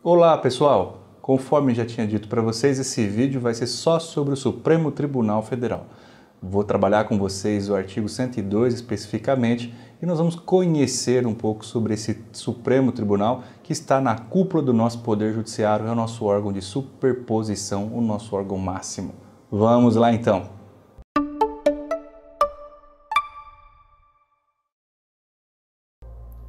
Olá pessoal, conforme já tinha dito para vocês, esse vídeo vai ser só sobre o Supremo Tribunal Federal. Vou trabalhar com vocês o artigo 102 especificamente e nós vamos conhecer um pouco sobre esse Supremo Tribunal que está na cúpula do nosso Poder Judiciário, é o nosso órgão de superposição, o nosso órgão máximo. Vamos lá então!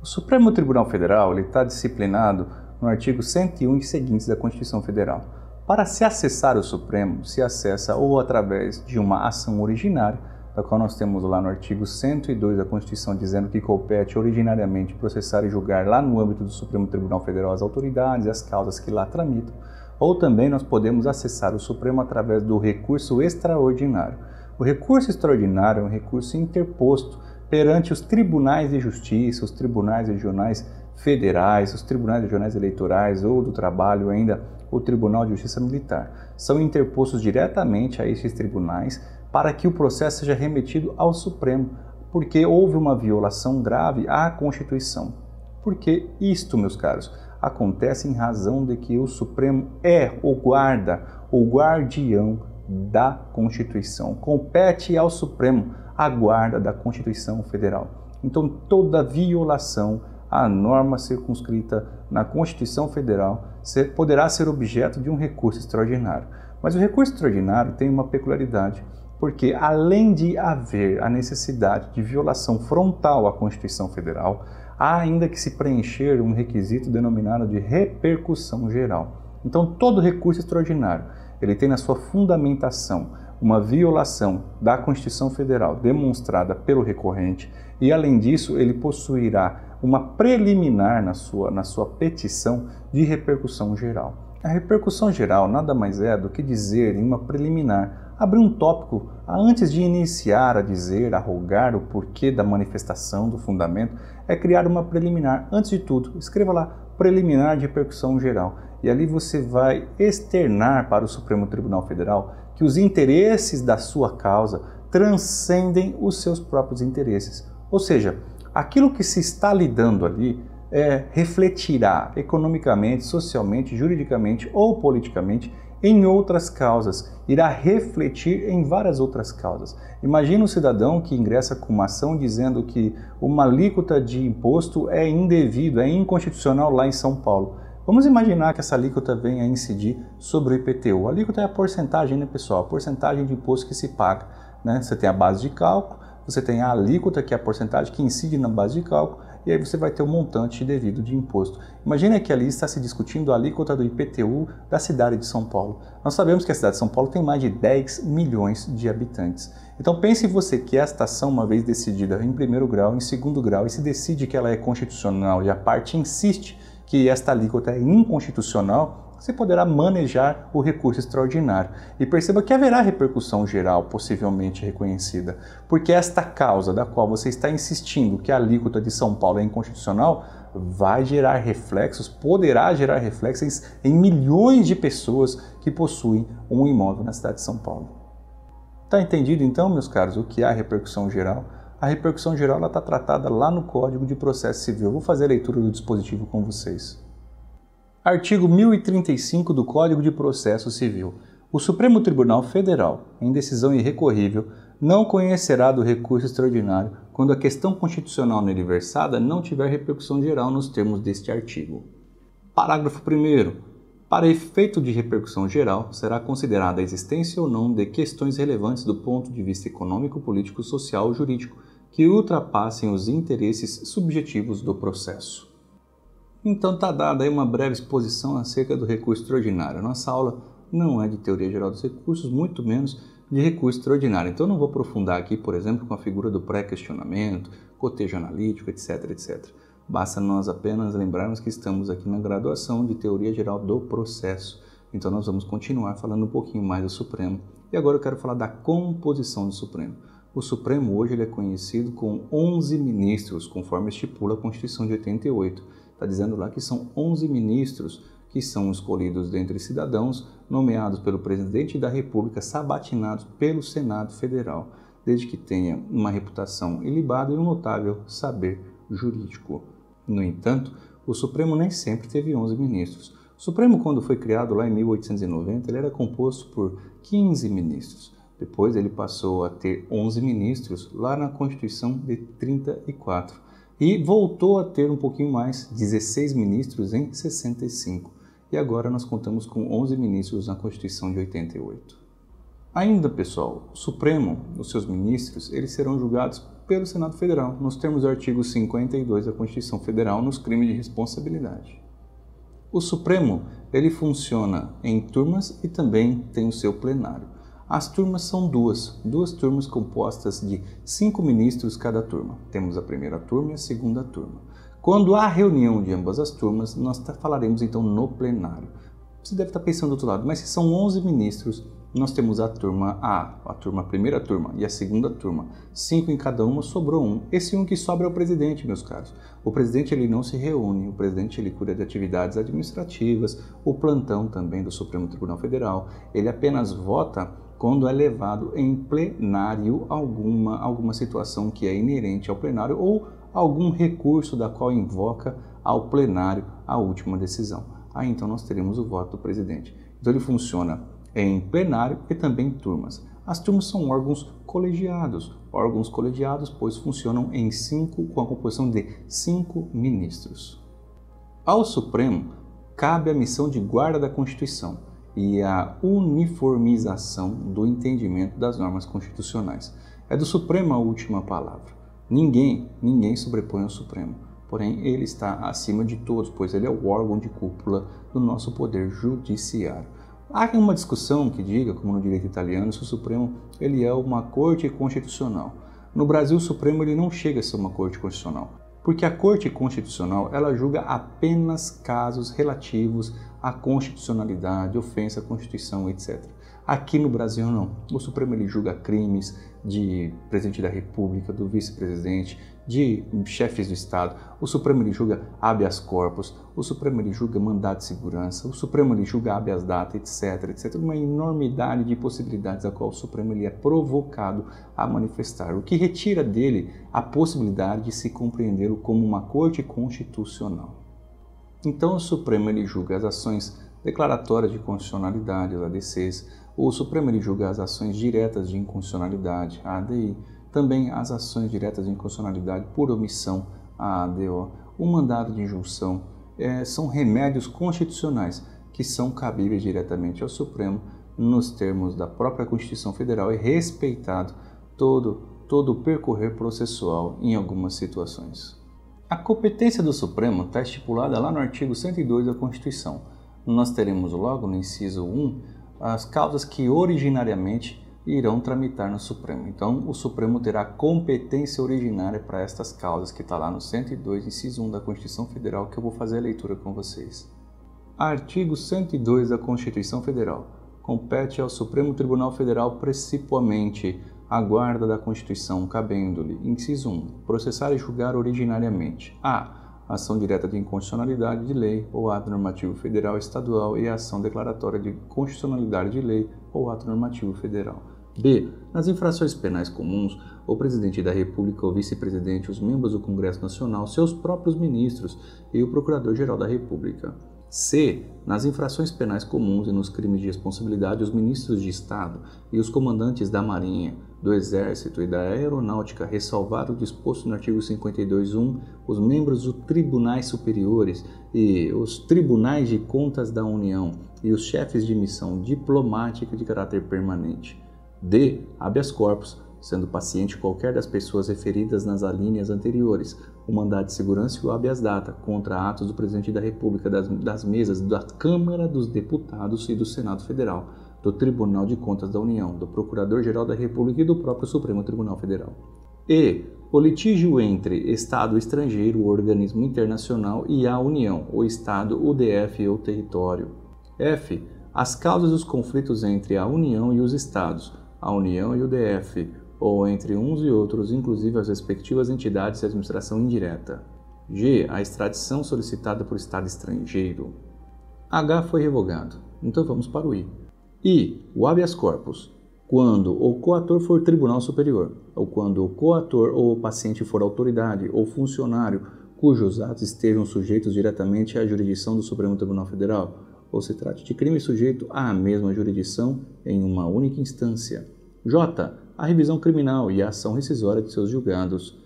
O Supremo Tribunal Federal está disciplinado no artigo 101 e seguintes da Constituição Federal. Para se acessar o Supremo, se acessa ou através de uma ação originária, da qual nós temos lá no artigo 102 da Constituição dizendo que compete originariamente processar e julgar lá no âmbito do Supremo Tribunal Federal as autoridades e as causas que lá tramitam, ou também nós podemos acessar o Supremo através do recurso extraordinário. O recurso extraordinário é um recurso interposto perante os tribunais de justiça, os tribunais regionais federais, os tribunais regionais eleitorais ou do trabalho, ainda o Tribunal de Justiça Militar. São interpostos diretamente a esses tribunais para que o processo seja remetido ao Supremo, porque houve uma violação grave à Constituição. Porque isto, meus caros, acontece em razão de que o Supremo é o guarda, o guardião da Constituição. Compete ao Supremo a guarda da Constituição Federal. Então, toda violação à norma circunscrita na Constituição Federal poderá ser objeto de um recurso extraordinário. Mas o recurso extraordinário tem uma peculiaridade, porque além de haver a necessidade de violação frontal à Constituição Federal, há ainda que se preencher um requisito denominado de repercussão geral. Então, todo recurso extraordinário, ele tem na sua fundamentação uma violação da Constituição Federal demonstrada pelo recorrente e, além disso, ele possuirá uma preliminar na sua petição de repercussão geral. A repercussão geral nada mais é do que dizer em uma preliminar, abrir um tópico antes de iniciar a dizer, a rogar o porquê da manifestação do fundamento, é criar uma preliminar. Antes de tudo, escreva lá preliminar de repercussão geral e ali você vai externar para o Supremo Tribunal Federal que os interesses da sua causa transcendem os seus próprios interesses. Ou seja, aquilo que se está lidando ali refletirá economicamente, socialmente, juridicamente ou politicamente em outras causas, irá refletir em várias outras causas. Imagina um cidadão que ingressa com uma ação dizendo que uma alíquota de imposto é indevido, é inconstitucional lá em São Paulo. Vamos imaginar que essa alíquota venha a incidir sobre o IPTU. A alíquota é a porcentagem, né, pessoal? A porcentagem de imposto que se paga, né? Você tem a base de cálculo, você tem a alíquota, que é a porcentagem que incide na base de cálculo, e aí você vai ter o montante devido de imposto. Imagina que ali está se discutindo a alíquota do IPTU da cidade de São Paulo. Nós sabemos que a cidade de São Paulo tem mais de 10 milhões de habitantes. Então pense você que esta ação, uma vez decidida em primeiro grau, em segundo grau, e se decide que ela é constitucional e a parte insiste que esta alíquota é inconstitucional, você poderá manejar o recurso extraordinário. E perceba que haverá repercussão geral possivelmente reconhecida, porque esta causa da qual você está insistindo que a alíquota de São Paulo é inconstitucional vai gerar reflexos, poderá gerar reflexos em milhões de pessoas que possuem um imóvel na cidade de São Paulo. Está entendido então, meus caros, o que é a repercussão geral? A repercussão geral está tratada lá no Código de Processo Civil. Vou fazer a leitura do dispositivo com vocês. Artigo 1035 do Código de Processo Civil. O Supremo Tribunal Federal, em decisão irrecorrível, não conhecerá do recurso extraordinário quando a questão constitucional nele versada não tiver repercussão geral nos termos deste artigo. Parágrafo 1º. Para efeito de repercussão geral, será considerada a existência ou não de questões relevantes do ponto de vista econômico, político, social ou jurídico que ultrapassem os interesses subjetivos do processo. Então está dada aí uma breve exposição acerca do recurso extraordinário. Nossa aula não é de teoria geral dos recursos, muito menos de recurso extraordinário. Então não vou aprofundar aqui, por exemplo, com a figura do pré-questionamento, cotejo analítico, etc, etc. Basta nós apenas lembrarmos que estamos aqui na graduação de teoria geral do processo. Então nós vamos continuar falando um pouquinho mais do Supremo. E agora eu quero falar da composição do Supremo. O Supremo hoje ele é conhecido com 11 ministros, conforme estipula a Constituição de 88. Está dizendo lá que são 11 ministros que são escolhidos dentre cidadãos, nomeados pelo Presidente da República, sabatinados pelo Senado Federal, desde que tenha uma reputação ilibada e um notável saber jurídico. No entanto, o Supremo nem sempre teve 11 ministros. O Supremo, quando foi criado lá em 1890, ele era composto por 15 ministros. Depois ele passou a ter 11 ministros lá na Constituição de 34 e voltou a ter um pouquinho mais, 16 ministros em 65. E agora nós contamos com 11 ministros na Constituição de 88. Ainda, pessoal, o Supremo, os seus ministros, eles serão julgados pelo Senado Federal, nos termos do artigo 52 da Constituição Federal, nos crimes de responsabilidade. O Supremo, ele funciona em turmas e também tem o seu plenário. As turmas são duas turmas compostas de 5 ministros cada turma. Temos a primeira turma e a segunda turma. Quando há reunião de ambas as turmas, nós falaremos então no plenário. Você deve estar pensando do outro lado, mas se são 11 ministros, nós temos a turma A, a primeira turma e a segunda turma. 5 em cada uma, sobrou um. Esse um que sobra é o presidente, meus caros. O presidente ele não se reúne, o presidente ele cuida de atividades administrativas, o plantão também do Supremo Tribunal Federal. Ele apenas vota quando é levado em plenário alguma situação que é inerente ao plenário ou algum recurso da qual invoca ao plenário a última decisão. Aí então nós teremos o voto do presidente. Então ele funciona em plenário e também em turmas. As turmas são órgãos colegiados, pois funcionam em 5, com a composição de 5 ministros. Ao Supremo cabe a missão de guarda da Constituição e a uniformização do entendimento das normas constitucionais. É do Supremo a última palavra. Ninguém sobrepõe ao Supremo, porém ele está acima de todos, pois ele é o órgão de cúpula do nosso poder judiciário. Há uma discussão que diga, como no direito italiano, se o Supremo ele é uma corte constitucional. No Brasil, o Supremo ele não chega a ser uma corte constitucional, porque a Corte Constitucional ela julga apenas casos relativos à constitucionalidade, ofensa à Constituição, etc. Aqui no Brasil não. O Supremo ele julga crimes de presidente da República, do vice-presidente, de chefes do Estado. O Supremo ele julga habeas corpus, o Supremo ele julga mandado de segurança, o Supremo ele julga habeas data, etc. Uma enormidade de possibilidades a qual o Supremo ele é provocado a manifestar, o que retira dele a possibilidade de se compreendê-lo como uma corte constitucional. Então o Supremo ele julga as ações declaratórias de constitucionalidade, as ADCs, o Supremo ele julga as ações diretas de inconstitucionalidade, a ADI, também as ações diretas de inconstitucionalidade por omissão, a ADO, o mandado de injunção, são remédios constitucionais que são cabíveis diretamente ao Supremo nos termos da própria Constituição Federal e respeitado todo o percorrer processual em algumas situações. A competência do Supremo está estipulada lá no artigo 102 da Constituição. Nós teremos logo no inciso 1 as causas que originariamente irão tramitar no Supremo. Então, o Supremo terá competência originária para estas causas, que está lá no 102, inciso 1 da Constituição Federal, que eu vou fazer a leitura com vocês. Artigo 102 da Constituição Federal. Compete ao Supremo Tribunal Federal principalmente a guarda da Constituição, cabendo-lhe, inciso 1, processar e julgar originariamente a ação direta de inconstitucionalidade de lei ou ato normativo federal e estadual e a ação declaratória de constitucionalidade de lei ou ato normativo federal. B. Nas infrações penais comuns, o presidente da República, o vice-presidente, os membros do Congresso Nacional, seus próprios ministros e o Procurador-Geral da República. C. Nas infrações penais comuns e nos crimes de responsabilidade, os ministros de Estado e os comandantes da Marinha, do Exército e da Aeronáutica, ressalvado o disposto no artigo 52.1, os membros dos tribunais superiores e os tribunais de contas da União e os chefes de missão diplomática de caráter permanente. D. Habeas corpus, sendo paciente qualquer das pessoas referidas nas alíneas anteriores, o mandado de segurança e o habeas data contra atos do Presidente da República, das mesas da Câmara dos Deputados e do Senado Federal, do Tribunal de Contas da União, do Procurador-Geral da República e do próprio Supremo Tribunal Federal. E. O litígio entre Estado estrangeiro, o organismo internacional e a União, o Estado, o DF ou o território. F. As causas dos conflitos entre a União e os Estados, a União e o DF, ou entre uns e outros, inclusive as respectivas entidades de administração indireta. G. A extradição solicitada por Estado estrangeiro. H foi revogado, então vamos para o I. I. O habeas corpus. Quando o coator for tribunal superior, ou quando o coator ou o paciente for autoridade ou funcionário cujos atos estejam sujeitos diretamente à jurisdição do Supremo Tribunal Federal, ou se trate de crime sujeito à mesma jurisdição em uma única instância. J. A revisão criminal e a ação rescisória de seus julgados.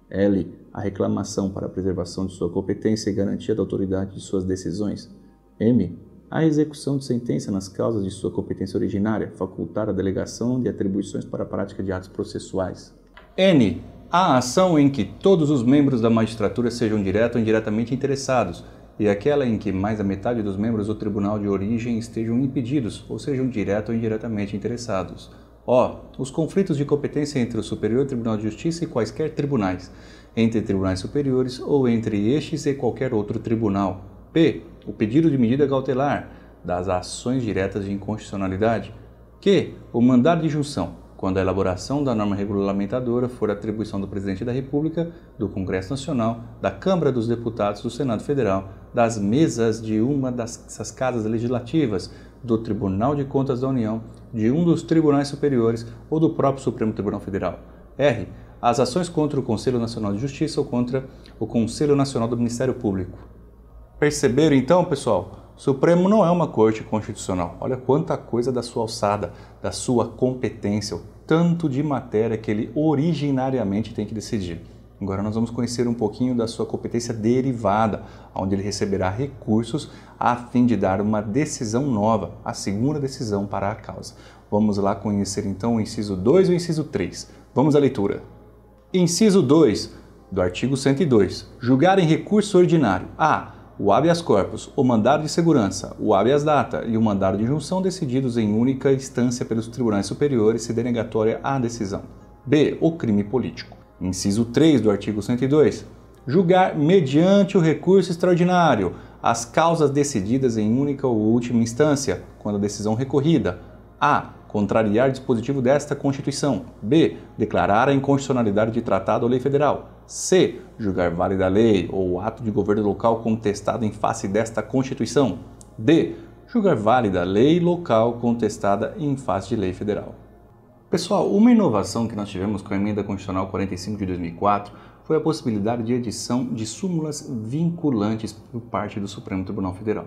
L. A reclamação para a preservação de sua competência e garantia da autoridade de suas decisões. M. A execução de sentença nas causas de sua competência originária, facultar a delegação de atribuições para a prática de atos processuais. N. A ação em que todos os membros da magistratura sejam direto ou indiretamente interessados, e aquela em que mais da metade dos membros do tribunal de origem estejam impedidos ou sejam direto ou indiretamente interessados. O. Os conflitos de competência entre o Superior Tribunal de Justiça e quaisquer tribunais, entre tribunais superiores ou entre estes e qualquer outro tribunal. P. O pedido de medida cautelar das ações diretas de inconstitucionalidade. Q. O mandado de junção, quando a elaboração da norma regulamentadora for atribuição do Presidente da República, do Congresso Nacional, da Câmara dos Deputados, do Senado Federal, das mesas de uma dessas casas legislativas, do Tribunal de Contas da União, de um dos tribunais superiores ou do próprio Supremo Tribunal Federal. R. As ações contra o Conselho Nacional de Justiça ou contra o Conselho Nacional do Ministério Público. Perceberam então, pessoal? O Supremo não é uma corte constitucional. Olha quanta coisa da sua alçada, da sua competência, o tanto de matéria que ele originariamente tem que decidir. Agora nós vamos conhecer um pouquinho da sua competência derivada, onde ele receberá recursos a fim de dar uma decisão nova, a segunda decisão para a causa. Vamos lá conhecer então o inciso 2 e o inciso 3. Vamos à leitura. Inciso 2 do artigo 102. Julgar em recurso ordinário a. O habeas corpus, o mandado de segurança, o habeas data e o mandado de junção decididos em única instância pelos tribunais superiores se denegatória a decisão. B. O crime político. Inciso 3 do artigo 102. Julgar mediante o recurso extraordinário as causas decididas em única ou última instância, quando a decisão recorrida. A. Contrariar dispositivo desta Constituição. B. Declarar a inconstitucionalidade de tratado ou lei federal. C. Julgar válida a lei ou ato de governo local contestado em face desta Constituição. D. Julgar válida a lei local contestada em face de lei federal. Pessoal, uma inovação que nós tivemos com a Emenda Constitucional 45 de 2004 foi a possibilidade de edição de súmulas vinculantes por parte do Supremo Tribunal Federal.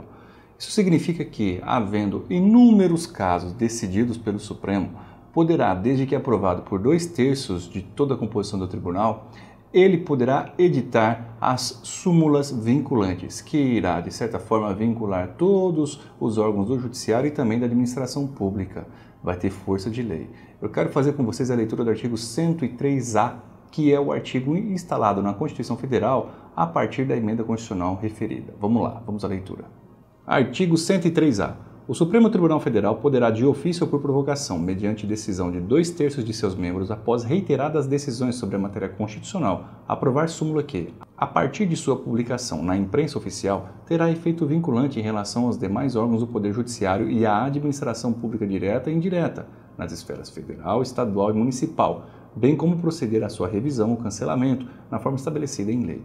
Isso significa que, havendo inúmeros casos decididos pelo Supremo, poderá, desde que aprovado por 2/3 de toda a composição do tribunal, ele poderá editar as súmulas vinculantes, que irá, de certa forma, vincular todos os órgãos do Judiciário e também da administração pública. Vai ter força de lei. Eu quero fazer com vocês a leitura do artigo 103A, que é o artigo instalado na Constituição Federal a partir da emenda constitucional referida. Vamos lá, vamos à leitura. Artigo 103A. O Supremo Tribunal Federal poderá, de ofício ou por provocação, mediante decisão de 2/3 de seus membros, após reiteradas decisões sobre a matéria constitucional, aprovar súmula que, a partir de sua publicação na imprensa oficial, terá efeito vinculante em relação aos demais órgãos do Poder Judiciário e à administração pública direta e indireta, nas esferas federal, estadual e municipal, bem como proceder à sua revisão ou cancelamento, na forma estabelecida em lei.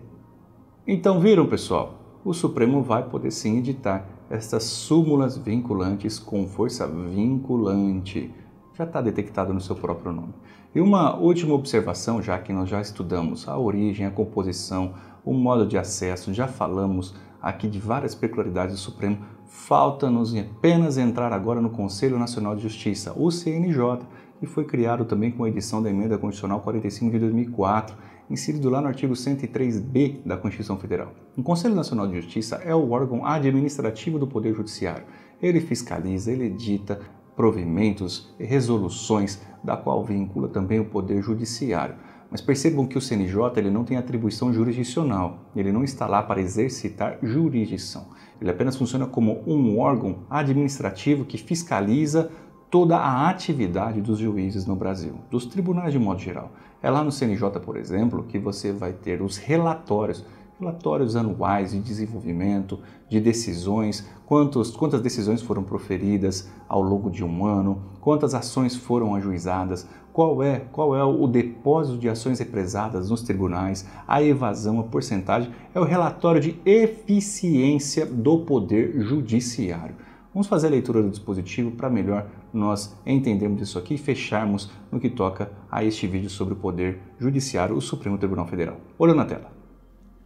Então, viram, pessoal? O Supremo vai poder sim editar estas súmulas vinculantes com força vinculante. Já está detectado no seu próprio nome. E uma última observação, já que nós já estudamos a origem, a composição, o modo de acesso, já falamos aqui de várias peculiaridades do Supremo, falta-nos apenas entrar agora no Conselho Nacional de Justiça, o CNJ, que foi criado também com a edição da Emenda Constitucional 45 de 2004, inserido lá no artigo 103B da Constituição Federal. O Conselho Nacional de Justiça é o órgão administrativo do Poder Judiciário. Ele fiscaliza, ele edita provimentos e resoluções, da qual vincula também o Poder Judiciário. Mas percebam que o CNJ ele não tem atribuição jurisdicional, ele não está lá para exercitar jurisdição. Ele apenas funciona como um órgão administrativo que fiscaliza toda a atividade dos juízes no Brasil, dos tribunais de modo geral. É lá no CNJ, por exemplo, que você vai ter os relatórios anuais de desenvolvimento, de decisões, quantas decisões foram proferidas ao longo de um ano, quantas ações foram ajuizadas, qual é o depósito de ações represadas nos tribunais, a evasão, a porcentagem, é o relatório de eficiência do Poder Judiciário. Vamos fazer a leitura do dispositivo para melhor nós entendermos isso aqui e fecharmos no que toca a este vídeo sobre o Poder Judiciário, o Supremo Tribunal Federal. Olhando na tela.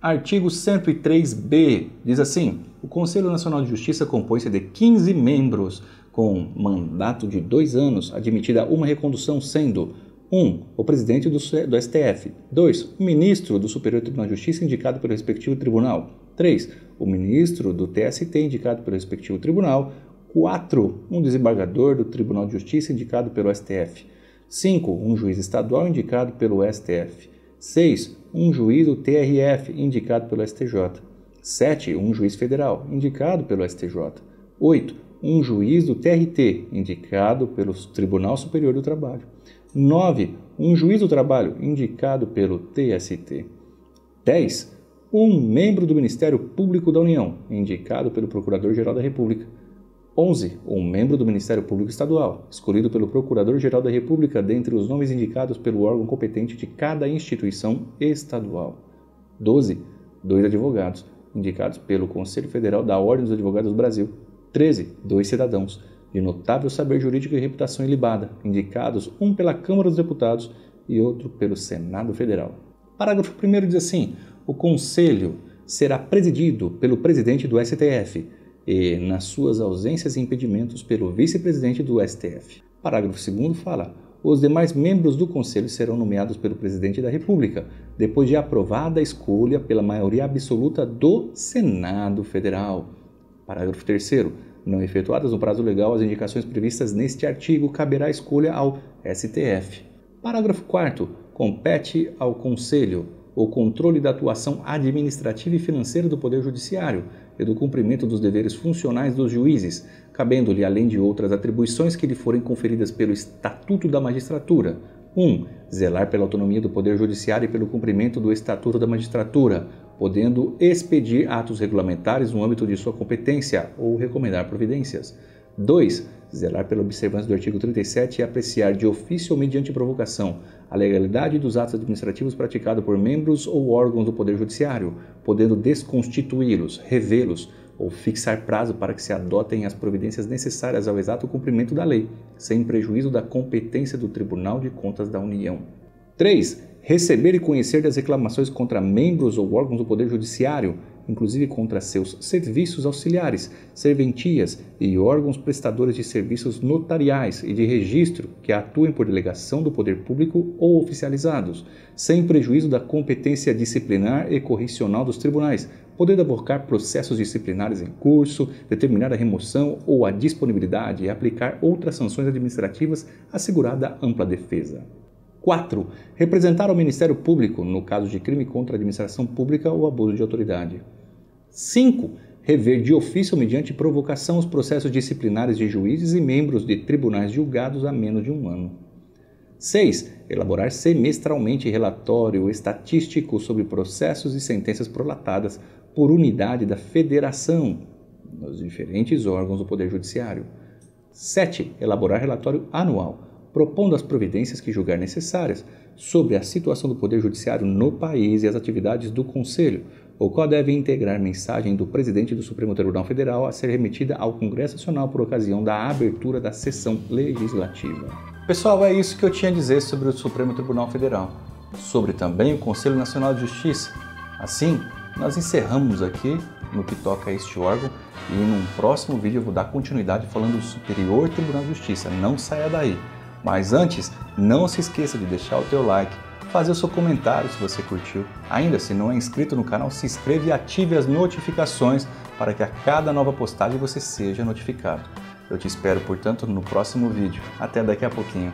Artigo 103b diz assim: o Conselho Nacional de Justiça compõe-se de 15 membros com mandato de 2 anos, admitida uma recondução sendo 1. O presidente do STF. 2. O ministro do Superior Tribunal de Justiça indicado pelo respectivo tribunal. 3. O ministro do TST indicado pelo respectivo tribunal. 4. Um desembargador do Tribunal de Justiça indicado pelo STF. 5. Um juiz estadual indicado pelo STF. 6. Um juiz do TRF indicado pelo STJ. 7. Um juiz federal indicado pelo STJ. 8. Um juiz do TRT indicado pelo Tribunal Superior do Trabalho. 9. Um juiz do trabalho indicado pelo TST. 10. Um membro do Ministério Público da União indicado pelo Procurador-Geral da República. 11. Um membro do Ministério Público Estadual, escolhido pelo Procurador-Geral da República dentre os nomes indicados pelo órgão competente de cada instituição estadual. 12. 2 advogados, indicados pelo Conselho Federal da Ordem dos Advogados do Brasil. 13. 2 cidadãos, de notável saber jurídico e reputação ilibada, indicados um pela Câmara dos Deputados e outro pelo Senado Federal. Parágrafo 1º diz assim: o Conselho será presidido pelo presidente do STF, e, nas suas ausências e impedimentos, pelo vice-presidente do STF. Parágrafo 2º fala: os demais membros do Conselho serão nomeados pelo Presidente da República, depois de aprovada a escolha pela maioria absoluta do Senado Federal. Parágrafo 3º. Não efetuadas no prazo legal as indicações previstas neste artigo, caberá a escolha ao STF. Parágrafo 4º. Compete ao Conselho o controle da atuação administrativa e financeira do Poder Judiciário e do cumprimento dos deveres funcionais dos juízes, cabendo-lhe, além de outras atribuições que lhe forem conferidas pelo Estatuto da Magistratura: 1. Zelar pela autonomia do Poder Judiciário e pelo cumprimento do Estatuto da Magistratura, podendo expedir atos regulamentares no âmbito de sua competência ou recomendar providências. 2. Zelar pela observância do artigo 37 e apreciar de ofício ou mediante provocação a legalidade dos atos administrativos praticados por membros ou órgãos do Poder Judiciário, podendo desconstituí-los, revê-los ou fixar prazo para que se adotem as providências necessárias ao exato cumprimento da lei, sem prejuízo da competência do Tribunal de Contas da União. 3. Receber e conhecer das reclamações contra membros ou órgãos do Poder Judiciário, inclusive contra seus serviços auxiliares, serventias e órgãos prestadores de serviços notariais e de registro que atuem por delegação do poder público ou oficializados, sem prejuízo da competência disciplinar e correcional dos tribunais, podendo avocar processos disciplinares em curso, determinar a remoção ou a disponibilidade e aplicar outras sanções administrativas, assegurada ampla defesa. 4. Representar ao Ministério Público no caso de crime contra a administração pública ou abuso de autoridade. 5. Rever de ofício ou mediante provocação os processos disciplinares de juízes e membros de tribunais julgados há menos de 1 ano. 6. Elaborar semestralmente relatório estatístico sobre processos e sentenças prolatadas por unidade da Federação nos diferentes órgãos do Poder Judiciário. 7. Elaborar relatório anual, propondo as providências que julgar necessárias sobre a situação do Poder Judiciário no país e as atividades do Conselho, o qual deve integrar mensagem do presidente do Supremo Tribunal Federal a ser remetida ao Congresso Nacional por ocasião da abertura da sessão legislativa. Pessoal, é isso que eu tinha a dizer sobre o Supremo Tribunal Federal, sobre também o Conselho Nacional de Justiça. Assim, nós encerramos aqui no que toca a este órgão e num próximo vídeo eu vou dar continuidade falando do Superior Tribunal de Justiça. Não saia daí! Mas antes, não se esqueça de deixar o teu like, fazer o seu comentário se você curtiu. Ainda, se não é inscrito no canal, se inscreva e ative as notificações para que a cada nova postagem você seja notificado. Eu te espero, portanto, no próximo vídeo. Até daqui a pouquinho.